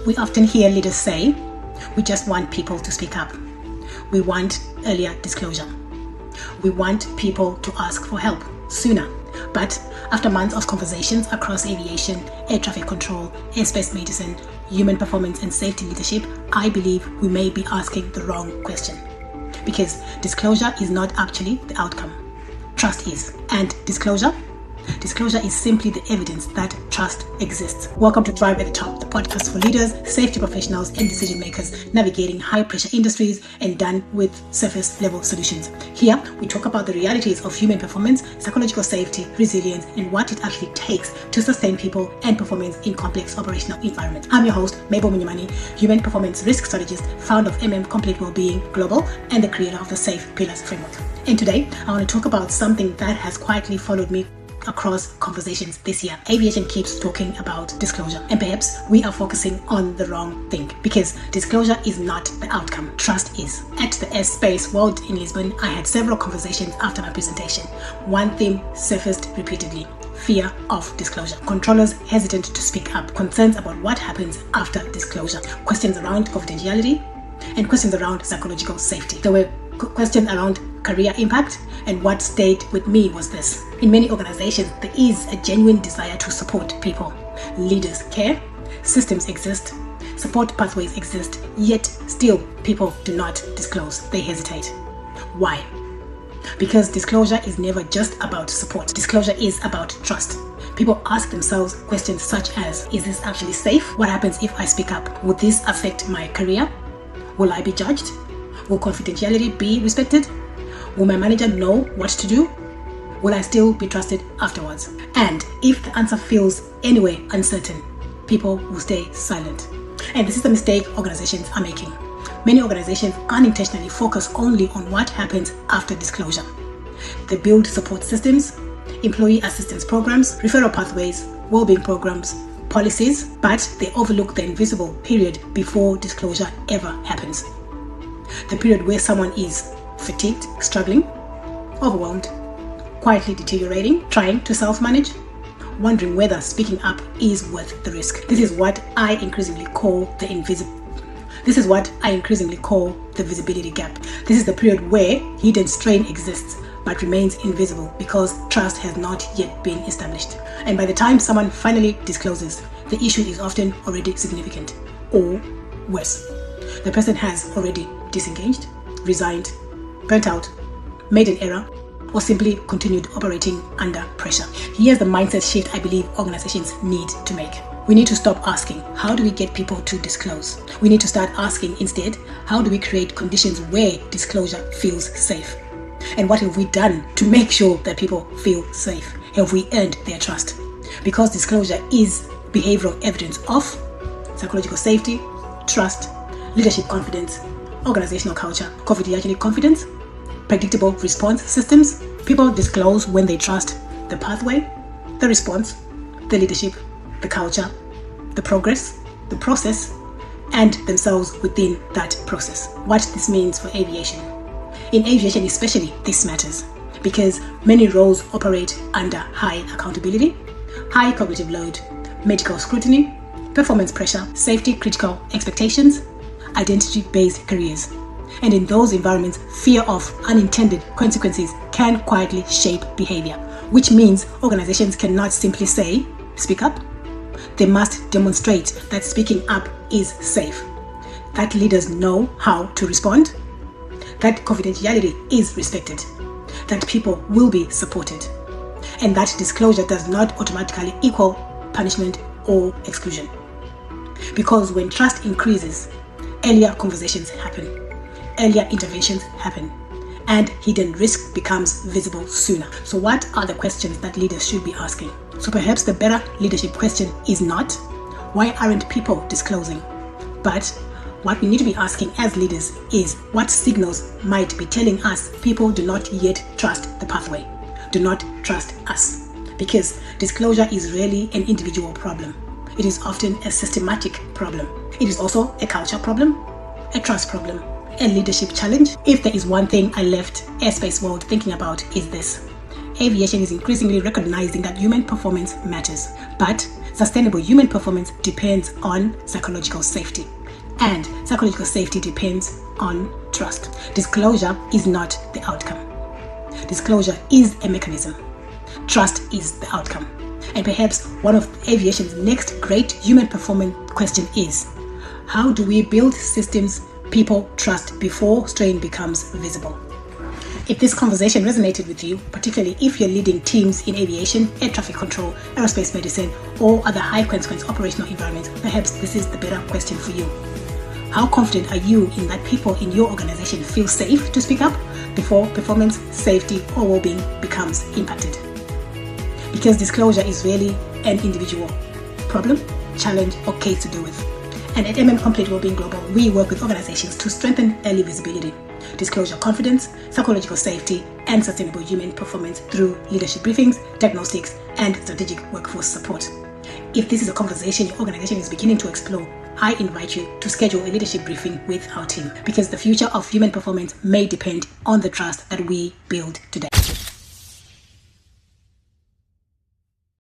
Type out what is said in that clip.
We often hear leaders say, we just want people to speak up. We want earlier disclosure. We want people to ask for help sooner. But after months of conversations across aviation, air traffic control, airspace medicine, human performance and safety leadership, I believe we may be asking the wrong question. Because disclosure is not actually the outcome. Trust is. And disclosure is simply the evidence that trust exists. Welcome to Thrive at the Top, the podcast for leaders, safety professionals, and decision makers navigating high-pressure industries and done with surface-level solutions. Here, we talk about the realities of human performance, psychological safety, resilience, and what it actually takes to sustain people and performance in complex operational environments. I'm your host, Mabel Munyamani, human performance risk strategist, founder of Complete Wellbeing Global, and the creator of the Safe Pillars Framework. And today, I want to talk about something that has quietly followed me across conversations this year. Aviation keeps talking about disclosure, and perhaps we are focusing on the wrong thing, because disclosure is not the outcome. Trust is. At the Airspace World in Lisbon, I had several conversations after my presentation. One theme surfaced repeatedly: fear of disclosure. Controllers hesitant to speak up, concerns about what happens after disclosure, questions around confidentiality, and questions around psychological safety. There were questions around career impact, and what stayed with me was this: in many organizations, there is a genuine desire to support people. Leaders care, systems exist, support pathways exist, yet still people do not disclose. They hesitate. Why? Because disclosure is never just about support. Disclosure is about trust. People ask themselves questions such as, is this actually safe? What happens if I speak up? Would this affect my career? Will I be judged? Will confidentiality be respected? Will my manager know what to do? Will I still be trusted afterwards? And if the answer feels anyway uncertain, people will stay silent. And this is the mistake organizations are making. Many organizations unintentionally focus only on what happens after disclosure. They build support systems, employee assistance programs, referral pathways, well-being programs, policies, but they overlook the invisible period before disclosure ever happens. The period where someone is fatigued, struggling, overwhelmed, quietly deteriorating, trying to self-manage, wondering whether speaking up is worth the risk. This is what I increasingly call the visibility gap. This is the period where hidden strain exists but remains invisible because trust has not yet been established. And by the time someone finally discloses, the issue is often already significant, or worse, the person has already disengaged, resigned, burnt out, made an error, or simply continued operating under pressure. Here's the mindset shift I believe organizations need to make. We need to stop asking, how do we get people to disclose? We need to start asking instead, how do we create conditions where disclosure feels safe? And what have we done to make sure that people feel safe? Have we earned their trust? Because disclosure is behavioral evidence of psychological safety, trust, leadership confidence, organizational culture, confidentiality confidence, predictable response systems. People disclose when they trust the pathway, the response, the leadership, the culture, the progress, the process, and themselves within that process. What this means for aviation. In aviation especially, this matters because many roles operate under high accountability, high cognitive load, medical scrutiny, performance pressure, safety critical expectations, identity-based careers. And in those environments, fear of unintended consequences can quietly shape behavior, which means organizations cannot simply say, speak up. They must demonstrate that speaking up is safe, that leaders know how to respond, that confidentiality is respected, that people will be supported, and that disclosure does not automatically equal punishment or exclusion. Because when trust increases, earlier conversations happen, earlier interventions happen, and hidden risk becomes visible sooner. So what are the questions that leaders should be asking? So perhaps the better leadership question is not, why aren't people disclosing? But what we need to be asking as leaders is, what signals might be telling us people do not yet trust the pathway, do not trust us? Because disclosure is rarely an individual problem. It is often a systematic problem. It is also a culture problem, a trust problem, a leadership challenge. If there is one thing I left Airspace World thinking about, is this: aviation is increasingly recognizing that human performance matters, but Sustainable human performance depends on psychological safety, and psychological safety depends on trust. Disclosure is not the outcome. Disclosure is a mechanism. Trust is the outcome. And perhaps one of aviation's next great human performance question is, how do we build systems people trust before strain becomes visible? If this conversation resonated with you, particularly if you're leading teams in aviation, air traffic control, aerospace medicine, or other high-consequence operational environments, perhaps this is the better question for you. How confident are you in that people in your organization feel safe to speak up before performance, safety, or well-being becomes impacted? Because disclosure is really an individual problem, challenge, or case to deal with. And at Complete Wellbeing Global, we work with organizations to strengthen early visibility, disclosure confidence, psychological safety, and sustainable human performance through leadership briefings, diagnostics, and strategic workforce support. If this is a conversation your organization is beginning to explore, I invite you to schedule a leadership briefing with our team, because the future of human performance may depend on the trust that we build today.